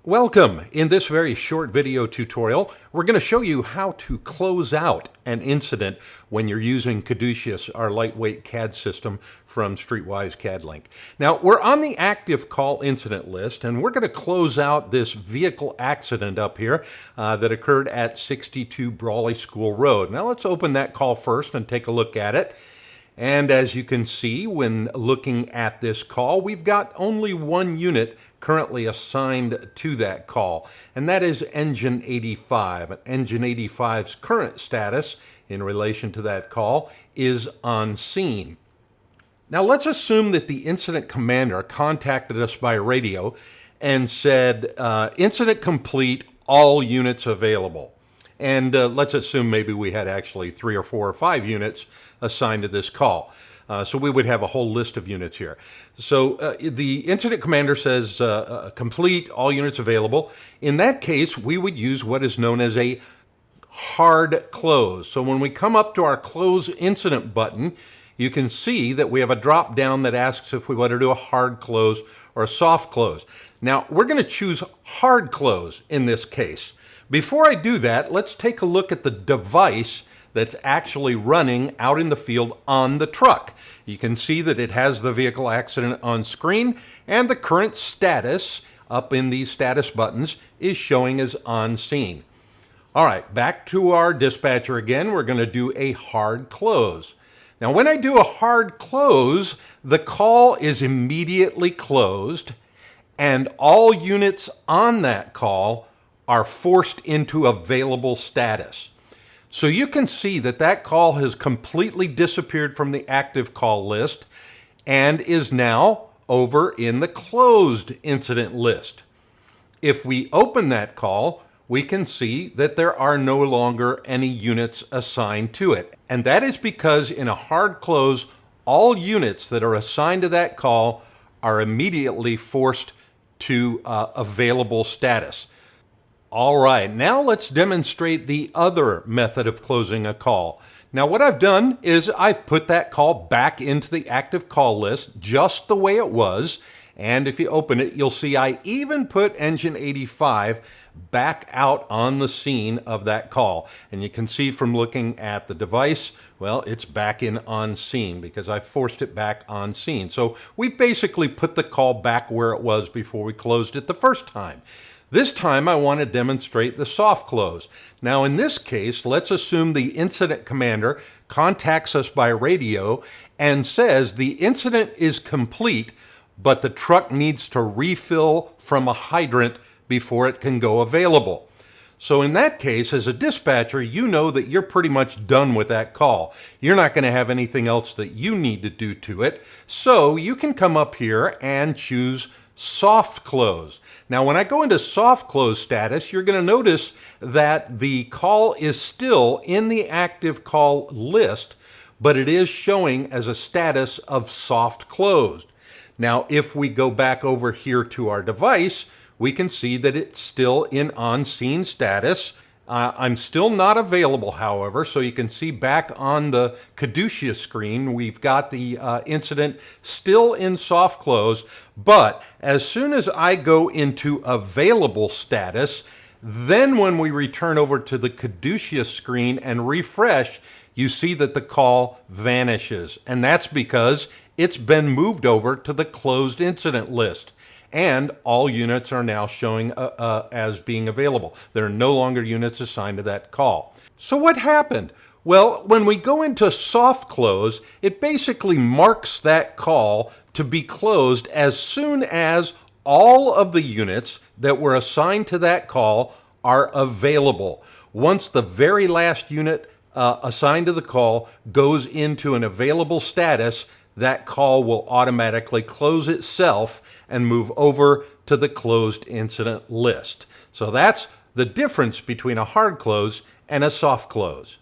Welcome! In this very short video tutorial, we're going to show you how to close out an incident when you're using CADuceus, our lightweight CAD system from Streetwise CAD Link. Now, we're on the active call incident list, and we're going to close out this vehicle accident up here that occurred at 62 Brawley School Road. Now, let's open that call first and take a look at it. And as you can see, when looking at this call, we've got only one unit currently assigned to that call, and that is Engine 85. Engine 85's current status in relation to that call is on scene. Now let's assume that the incident commander contacted us by radio and said, incident complete, all units available. And let's assume maybe we had actually 3 or 4 or 5 units assigned to this call. So we would have a whole list of units here. So the incident commander says complete, all units available. In that case, we would use what is known as a hard close. So when we come up to our close incident button, you can see that we have a drop down that asks if we want to do a hard close or a soft close. Now we're going to choose hard close in this case. Before I do that, let's take a look at the device that's actually running out in the field on the truck. You can see that it has the vehicle accident on screen, and the current status up in these status buttons is showing as on scene. All right, back to our dispatcher again. We're going to do a hard close. Now, when I do a hard close, the call is immediately closed, and all units on that call are forced into available status. So you can see that that call has completely disappeared from the active call list and is now over in the closed incident list. If we open that call, we can see that there are no longer any units assigned to it. And that is because in a hard close, all units that are assigned to that call are immediately forced to available status. All right, now let's demonstrate the other method of closing a call. Now what I've done is I've put that call back into the active call list just the way it was. And if you open it, you'll see I even put Engine 85 back out on the scene of that call. And you can see from looking at the device, well, it's back in on scene because I forced it back on scene. So we basically put the call back where it was before we closed it the first time. This time I want to demonstrate the soft close. Now in this case, let's assume the incident commander contacts us by radio and says the incident is complete, but the truck needs to refill from a hydrant before it can go available. So in that case, as a dispatcher, you know that you're pretty much done with that call. You're not going to have anything else that you need to do to it. So you can come up here and choose soft close. Now, when I go into soft close status, you're going to notice that the call is still in the active call list, but it is showing as a status of soft closed. Now, if we go back over here to our device, we can see that it's still in on-scene status. I'm still not available, however, so you can see back on the CADuceus screen, we've got the incident still in soft close, but as soon as I go into available status, then when we return over to the CADuceus screen and refresh, you see that the call vanishes, and that's because it's been moved over to the closed incident list. And all units are now showing as being available. There are no longer units assigned to that call. So what happened? Well, when we go into soft close, it basically marks that call to be closed as soon as all of the units that were assigned to that call are available. Once the very last unit assigned to the call goes into an available status, that call will automatically close itself and move over to the closed incident list. So that's the difference between a hard close and a soft close.